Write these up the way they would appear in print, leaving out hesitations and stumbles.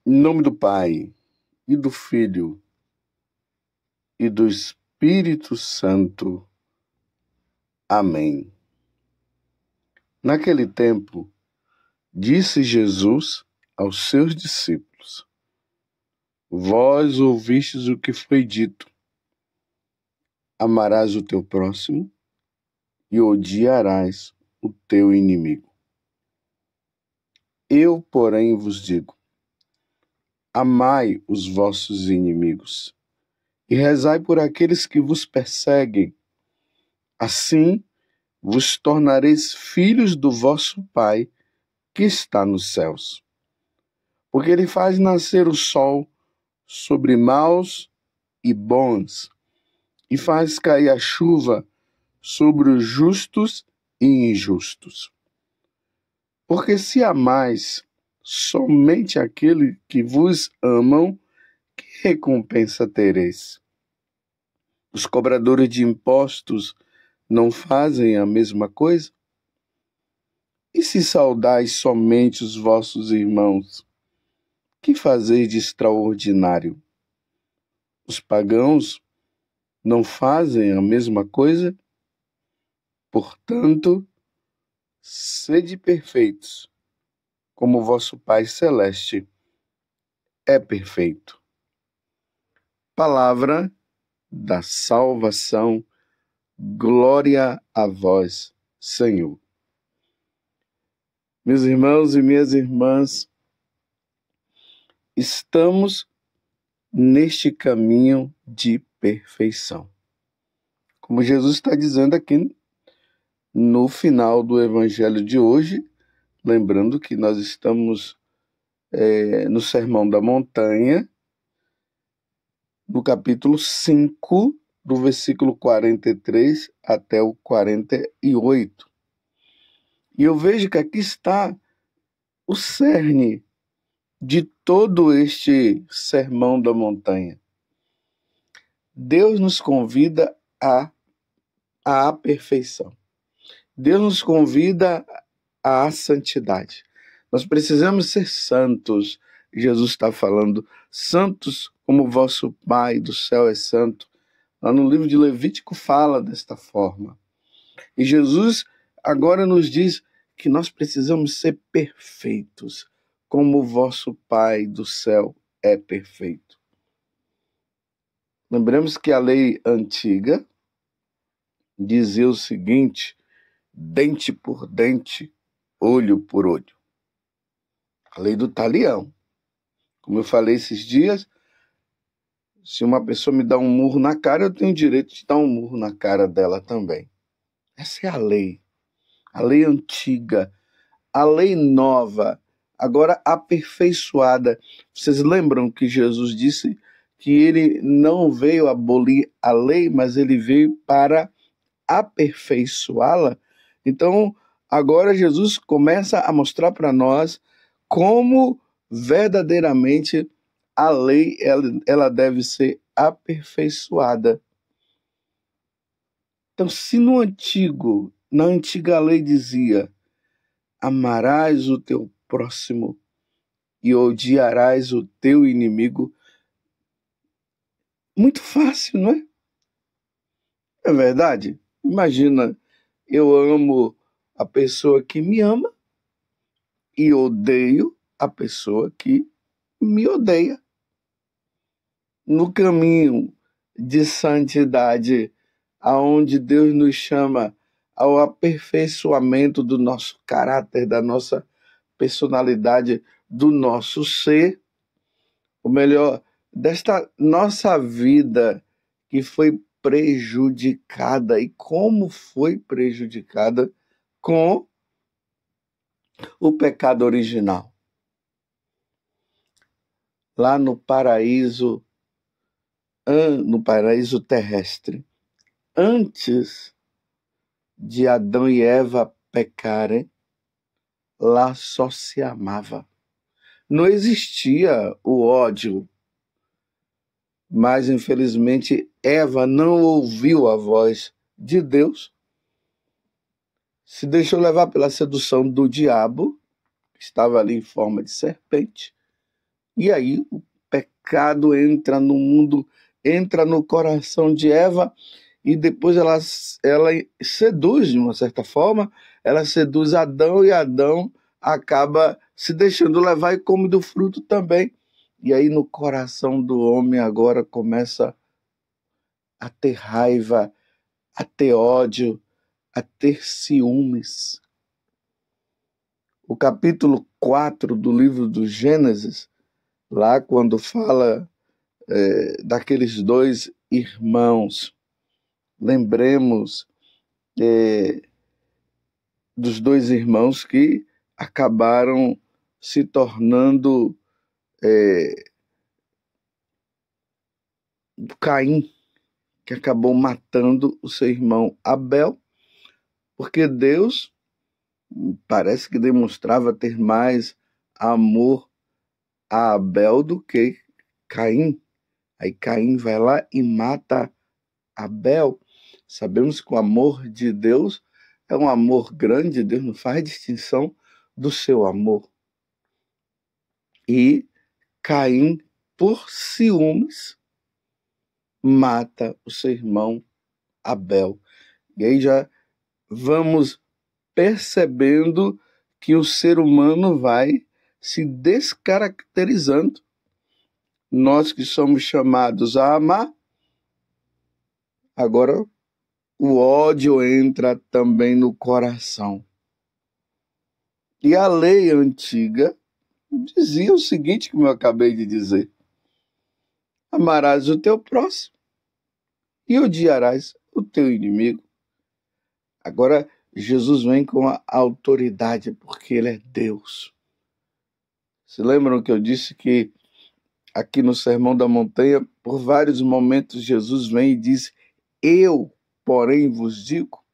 Em nome do Pai, e do Filho, e do Espírito Santo. Amém. Naquele tempo, disse Jesus aos seus discípulos: Vós ouvistes o que foi dito: amarás o teu próximo e odiarás o teu inimigo. Eu, porém, vos digo: amai os vossos inimigos e rezai por aqueles que vos perseguem. Assim, vos tornareis filhos do vosso Pai que está nos céus. Porque ele faz nascer o sol sobre maus e bons, e faz cair a chuva sobre os justos e injustos. Porque se amais somente aquele que vos amam, que recompensa tereis? Os cobradores de impostos não fazem a mesma coisa? E se saudais somente os vossos irmãos, que fazeis de extraordinário? Os pagãos não fazem a mesma coisa? Portanto, sede perfeitos, como vosso Pai Celeste é perfeito. Palavra da salvação, glória a vós, Senhor. Meus irmãos e minhas irmãs, estamos neste caminho de perfeição. Como Jesus está dizendo aqui no final do Evangelho de hoje, lembrando que nós estamos no Sermão da Montanha, no capítulo 5, do versículo 43 até o 48. E eu vejo que aqui está o cerne de todo este Sermão da Montanha. Deus nos convida à perfeição. Deus nos convida à santidade. Nós precisamos ser santos. Jesus está falando, santos como vosso Pai do céu é santo. Lá no livro de Levítico fala desta forma. E Jesus agora nos diz que nós precisamos ser perfeitos, como o vosso Pai do céu é perfeito. Lembramos que a lei antiga dizia o seguinte: dente por dente, olho por olho. A lei do talião. Como eu falei esses dias, se uma pessoa me dá um murro na cara, eu tenho o direito de dar um murro na cara dela também. Essa é a lei antiga, a lei nova, agora aperfeiçoada. Vocês lembram que Jesus disse que ele não veio abolir a lei, mas ele veio para aperfeiçoá-la? Então, agora Jesus começa a mostrar para nós como verdadeiramente a lei ela deve ser aperfeiçoada. Então, se na antiga lei dizia: amarás o teu próximo e odiarás o teu inimigo, muito fácil, não é? É verdade? Imagina, eu amo a pessoa que me ama e odeio a pessoa que me odeia. No caminho de santidade, aonde Deus nos chama ao aperfeiçoamento do nosso caráter, da nossa personalidade, do nosso ser, ou melhor, desta nossa vida que foi prejudicada. E como foi prejudicada? Com o pecado original. Lá no paraíso terrestre, antes de Adão e Eva pecarem, lá só se amava. Não existia o ódio, mas infelizmente Eva não ouviu a voz de Deus, se deixou levar pela sedução do diabo, que estava ali em forma de serpente, E aí o pecado entra no mundo, entra no coração de Eva, e depois ela seduz, de uma certa forma, ela seduz Adão, e Adão acaba se deixando levar e come do fruto também. E aí no coração do homem agora começa a ter raiva, a ter ódio, a ter ciúmes. O capítulo 4 do livro do Gênesis, lá quando fala daqueles dois irmãos, lembremos dos dois irmãos que acabaram se tornando Caim, que acabou matando o seu irmão Abel, porque Deus parece que demonstrava ter mais amor a Abel do que Caim. Aí Caim vai lá e mata Abel. Sabemos que o amor de Deus é um amor grande, Deus não faz distinção do seu amor. E Caim, por ciúmes, mata o seu irmão Abel. E aí já vamos percebendo que o ser humano vai se descaracterizando. Nós que somos chamados a amar, agora o ódio entra também no coração. E a lei antiga dizia o seguinte, como eu acabei de dizer: amarás o teu próximo e odiarás o teu inimigo. Agora, Jesus vem com a autoridade, porque ele é Deus. Se lembram que eu disse que aqui no Sermão da Montanha, por vários momentos, Jesus vem e diz: eu, porém, vos digo.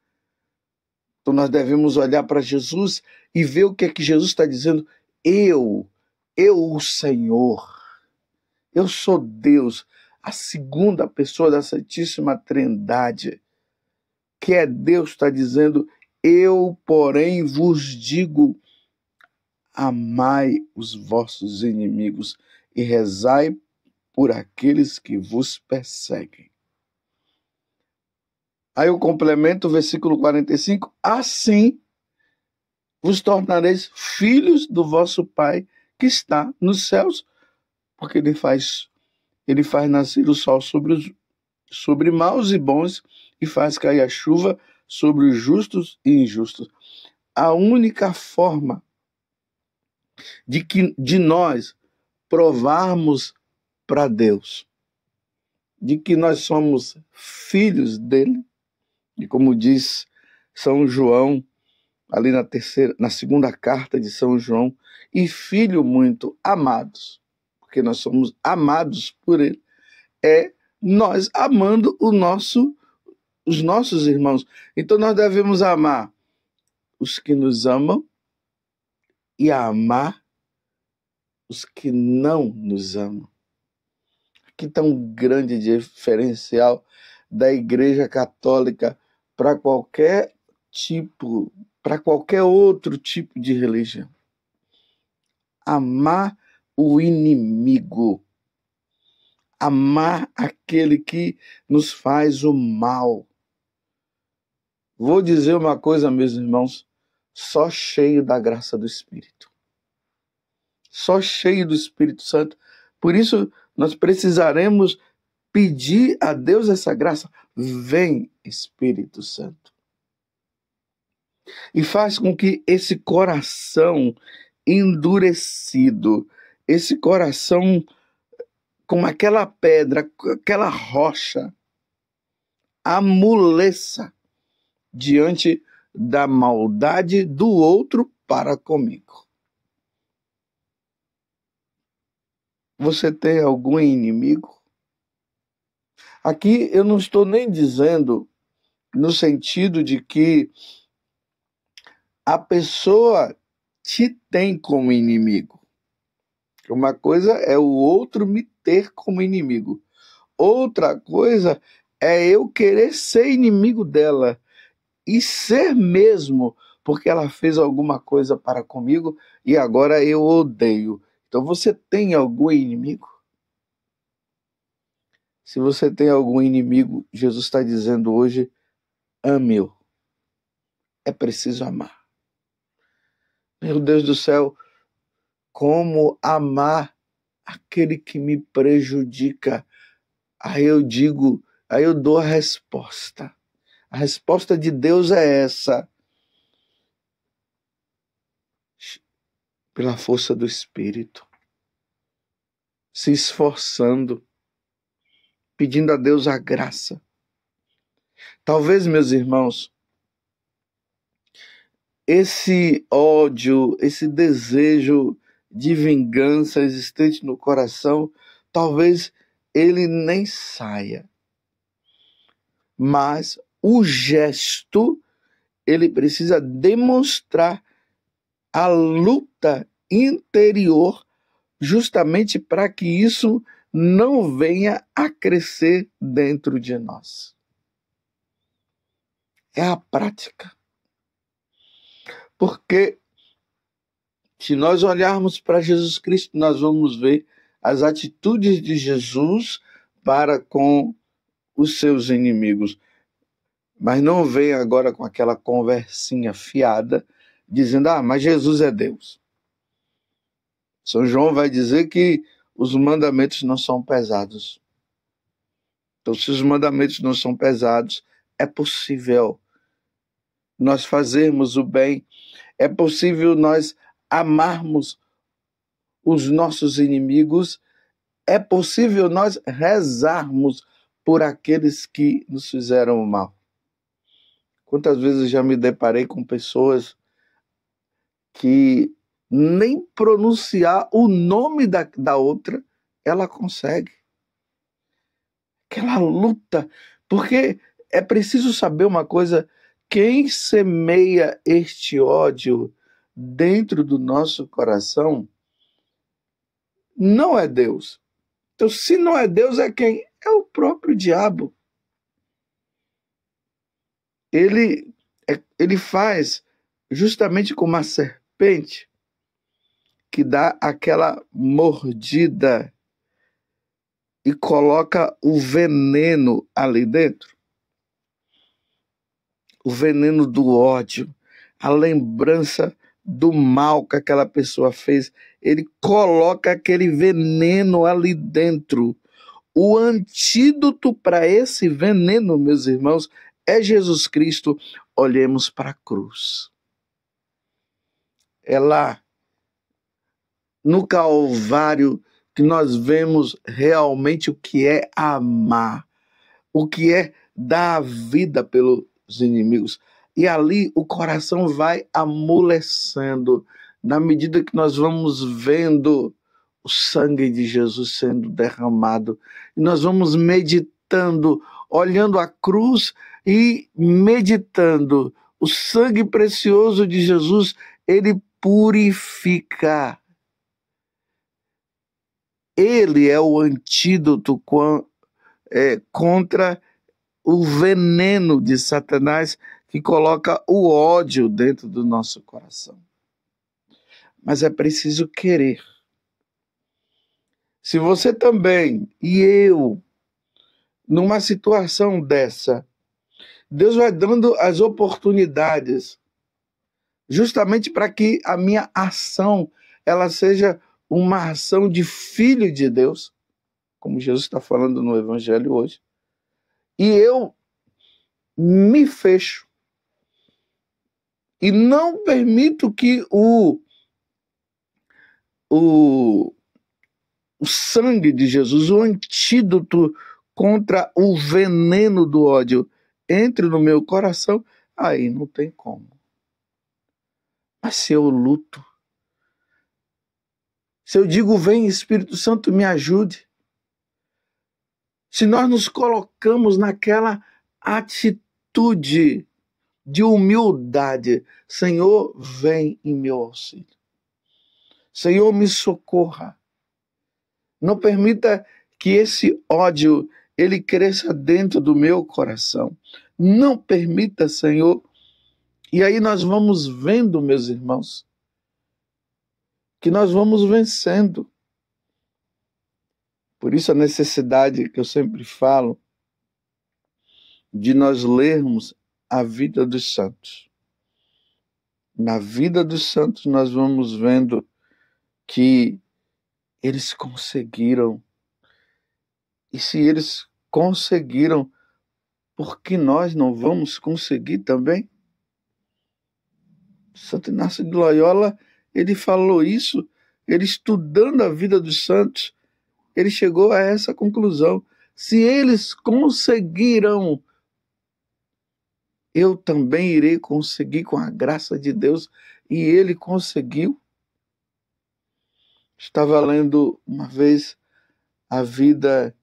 Então nós devemos olhar para Jesus e ver o que é que Jesus está dizendo. Eu, o Senhor, eu sou Deus, a segunda pessoa da Santíssima Trindade, que é Deus, está dizendo: eu, porém, vos digo, amai os vossos inimigos e rezai por aqueles que vos perseguem. Aí eu complemento o versículo 45, assim vos tornareis filhos do vosso Pai que está nos céus, porque ele faz nascer o sol sobre maus e bons e faz cair a chuva sobre os justos e injustos. A única forma de nós provarmos para Deus de que nós somos filhos dele, e como diz São João, ali na segunda carta de São João, e filho muito amados, porque nós somos amados por ele, é nós amando os nossos irmãos. Então nós devemos amar os que nos amam e amar os que não nos amam. Aqui está um grande diferencial da Igreja Católica para qualquer outro tipo de religião. Amar o inimigo. Amar aquele que nos faz o mal. Vou dizer uma coisa, meus irmãos, só cheio da graça do Espírito. Só cheio do Espírito Santo. Por isso, nós precisaremos pedir a Deus essa graça. Vem, Espírito Santo. E faz com que esse coração endurecido, esse coração como aquela pedra, aquela rocha, amoleça diante da maldade do outro para comigo. Você tem algum inimigo? Aqui eu não estou nem dizendo no sentido de que a pessoa te tem como inimigo. Uma coisa é o outro me ter como inimigo. Outra coisa é eu querer ser inimigo dela e ser mesmo, porque ela fez alguma coisa para comigo e agora eu odeio. Então você tem algum inimigo? Se você tem algum inimigo, Jesus está dizendo hoje, ame-o. É preciso amar. Meu Deus do céu, como amar aquele que me prejudica? Aí eu digo, aí eu dou a resposta. A resposta de Deus é essa. Pela força do Espírito. Se esforçando. Pedindo a Deus a graça. Talvez, meus irmãos, esse ódio, esse desejo de vingança existente no coração, talvez ele nem saia. Mas o gesto, ele precisa demonstrar a luta interior, justamente para que isso não venha a crescer dentro de nós. É a prática. Porque se nós olharmos para Jesus Cristo, nós vamos ver as atitudes de Jesus para com os seus inimigos. Mas não vem agora com aquela conversinha fiada, dizendo, mas Jesus é Deus. São João vai dizer que os mandamentos não são pesados. Então, se os mandamentos não são pesados, é possível nós fazermos o bem, é possível nós amarmos os nossos inimigos, é possível nós rezarmos por aqueles que nos fizeram mal. Quantas vezes eu já me deparei com pessoas que nem pronunciar o nome da outra ela consegue. Aquela luta, porque é preciso saber uma coisa, quem semeia este ódio dentro do nosso coração não é Deus. Então, se não é Deus, é quem? É o próprio diabo. Ele faz justamente como a serpente que dá aquela mordida e coloca o veneno ali dentro. O veneno do ódio, a lembrança do mal que aquela pessoa fez. Ele coloca aquele veneno ali dentro. O antídoto para esse veneno, meus irmãos, é Jesus Cristo. Olhemos para a cruz. É lá, no Calvário, que nós vemos realmente o que é amar, o que é dar a vida pelos inimigos. E ali o coração vai amolecendo, na medida que nós vamos vendo o sangue de Jesus sendo derramado. E nós vamos meditando, olhando a cruz e meditando. O sangue precioso de Jesus, ele purifica. Ele é o antídoto contra o veneno de Satanás que coloca o ódio dentro do nosso coração. Mas é preciso querer. Se você também, e eu, numa situação dessa, Deus vai dando as oportunidades justamente para que a minha ação ela seja uma ação de filho de Deus, como Jesus está falando no Evangelho hoje, e eu me fecho e não permito que o sangue de Jesus, o antídoto contra o veneno do ódio, entre no meu coração, aí não tem como. Mas se eu luto, se eu digo, vem Espírito Santo, me ajude, se nós nos colocamos naquela atitude de humildade, Senhor, vem em meu auxílio. Senhor, me socorra. Não permita que esse ódio ele cresça dentro do meu coração. Não permita, Senhor. E aí nós vamos vendo, meus irmãos, que nós vamos vencendo. Por isso a necessidade que eu sempre falo de nós lermos a vida dos santos. Na vida dos santos nós vamos vendo que eles conseguiram. E se eles conseguiram, por que nós não vamos conseguir também? Santo Inácio de Loyola, ele falou isso, ele estudando a vida dos santos, ele chegou a essa conclusão. Se eles conseguiram, eu também irei conseguir com a graça de Deus. E ele conseguiu. Estava lendo uma vez a vida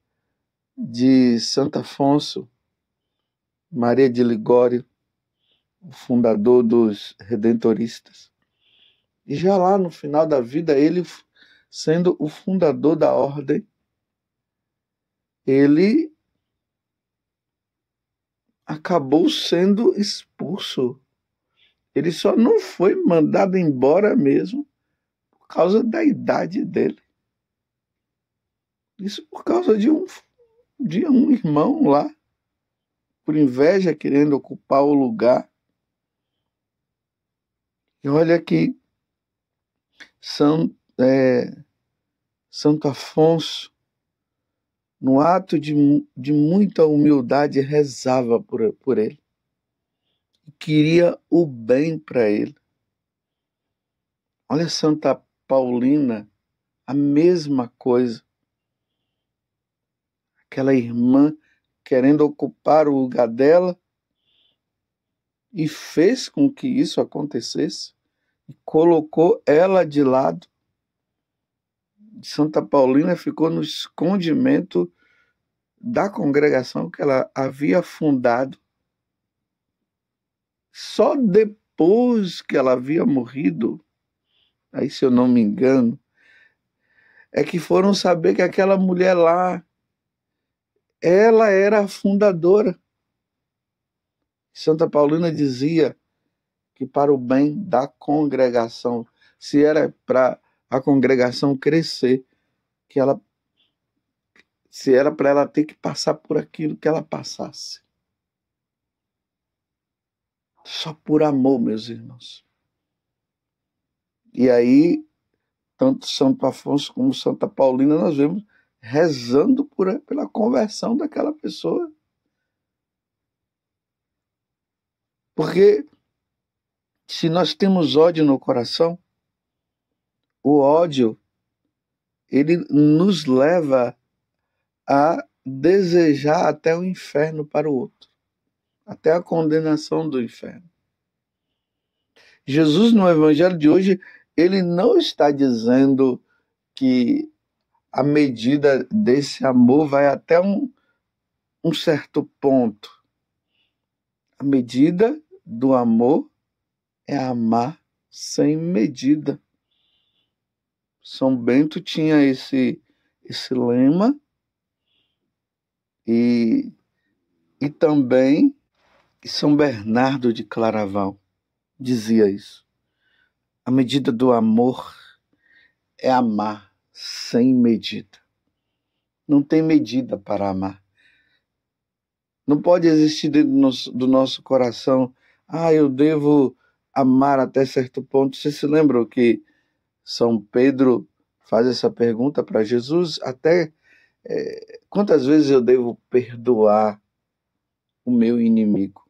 de Santo Afonso Maria de Ligório, o fundador dos Redentoristas. E já lá no final da vida, ele sendo o fundador da ordem, ele acabou sendo expulso. Ele só não foi mandado embora mesmo por causa da idade dele. Isso por causa de um irmão lá, por inveja, querendo ocupar o lugar. E olha que Santo Afonso, no ato de muita humildade, rezava por ele. E queria o bem para ele. Olha Santa Paulina, a mesma coisa. Aquela irmã querendo ocupar o lugar dela e fez com que isso acontecesse e colocou ela de lado. Santa Paulina ficou no escondimento da congregação que ela havia fundado. Só depois que ela havia morrido, aí se eu não me engano, é que foram saber que aquela mulher lá, ela era a fundadora. Santa Paulina dizia que para o bem da congregação, se era para a congregação crescer, se era para ela ter que passar por aquilo que ela passasse. Só por amor, meus irmãos. E aí, tanto Santo Afonso como Santa Paulina, nós vemos rezando pela conversão daquela pessoa. Porque se nós temos ódio no coração, o ódio, ele nos leva a desejar até o inferno para o outro, até a condenação do inferno. Jesus, no Evangelho de hoje, ele não está dizendo que a medida desse amor vai até um certo ponto. A medida do amor é amar sem medida. São Bento tinha esse lema e também São Bernardo de Claraval dizia isso. A medida do amor é amar sem medida. Não tem medida para amar. Não pode existir dentro do nosso coração, eu devo amar até certo ponto. Você se lembra que São Pedro faz essa pergunta para Jesus? Quantas vezes eu devo perdoar o meu inimigo?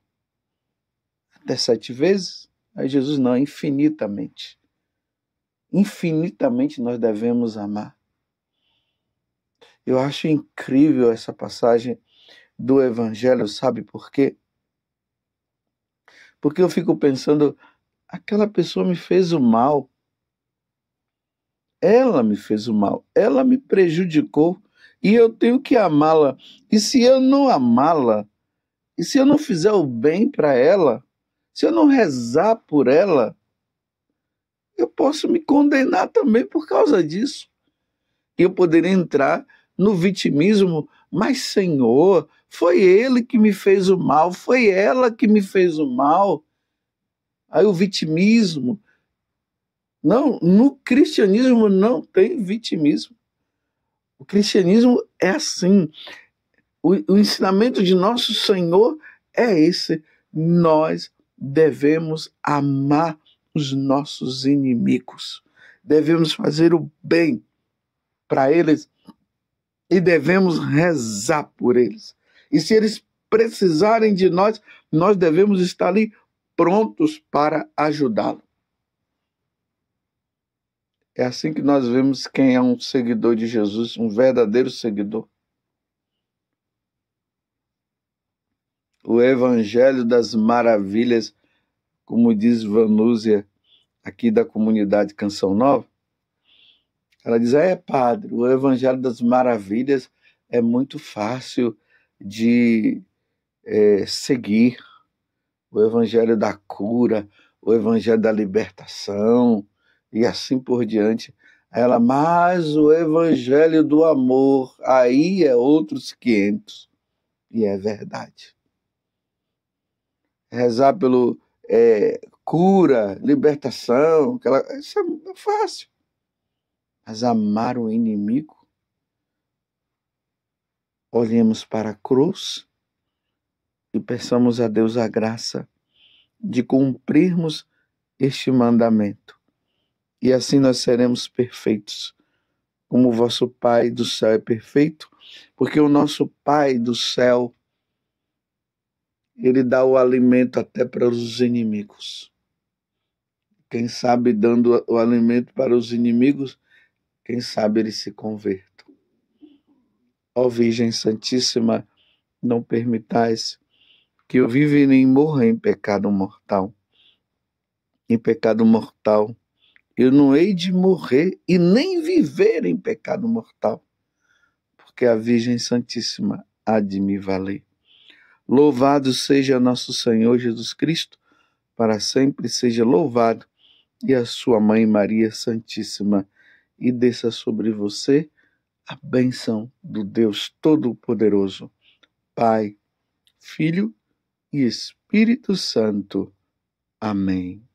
Até 7 vezes? Aí Jesus não, infinitamente. Infinitamente nós devemos amar. Eu acho incrível essa passagem do Evangelho, sabe por quê? Porque eu fico pensando, aquela pessoa me fez o mal. Ela me fez o mal, ela me prejudicou e eu tenho que amá-la. E se eu não amá-la, e se eu não fizer o bem para ela, se eu não rezar por ela, eu posso me condenar também por causa disso. E eu poderia entrar no vitimismo, mas Senhor, foi ele que me fez o mal, foi ela que me fez o mal. Aí o vitimismo, Não, no cristianismo não tem vitimismo. O cristianismo é assim. O ensinamento de nosso Senhor é esse. Nós devemos amar os nossos inimigos. Devemos fazer o bem para eles e devemos rezar por eles. E se eles precisarem de nós, nós devemos estar ali prontos para ajudá-los. É assim que nós vemos quem é um seguidor de Jesus, um verdadeiro seguidor. O Evangelho das Maravilhas, como diz Vanúzia, aqui da comunidade Canção Nova, ela diz, padre, o Evangelho das Maravilhas é muito fácil de seguir. O Evangelho da cura, o Evangelho da libertação, e assim por diante. Ela, mas o Evangelho do amor, aí é outros 500. E é verdade. Rezar pelo cura, libertação, isso é fácil. Mas amar o inimigo, olhemos para a cruz e peçamos a Deus a graça de cumprirmos este mandamento. E assim nós seremos perfeitos, como o vosso Pai do céu é perfeito, porque o nosso Pai do céu, ele dá o alimento até para os inimigos. Quem sabe dando o alimento para os inimigos, quem sabe eles se convertam. Ó Virgem Santíssima, não permitais que eu viva e nem morra em pecado mortal. Em pecado mortal, eu não hei de morrer e nem viver em pecado mortal, porque a Virgem Santíssima há de me valer. Louvado seja nosso Senhor Jesus Cristo, para sempre seja louvado, e a sua Mãe Maria Santíssima, e desça sobre você a bênção do Deus Todo-Poderoso, Pai, Filho e Espírito Santo. Amém.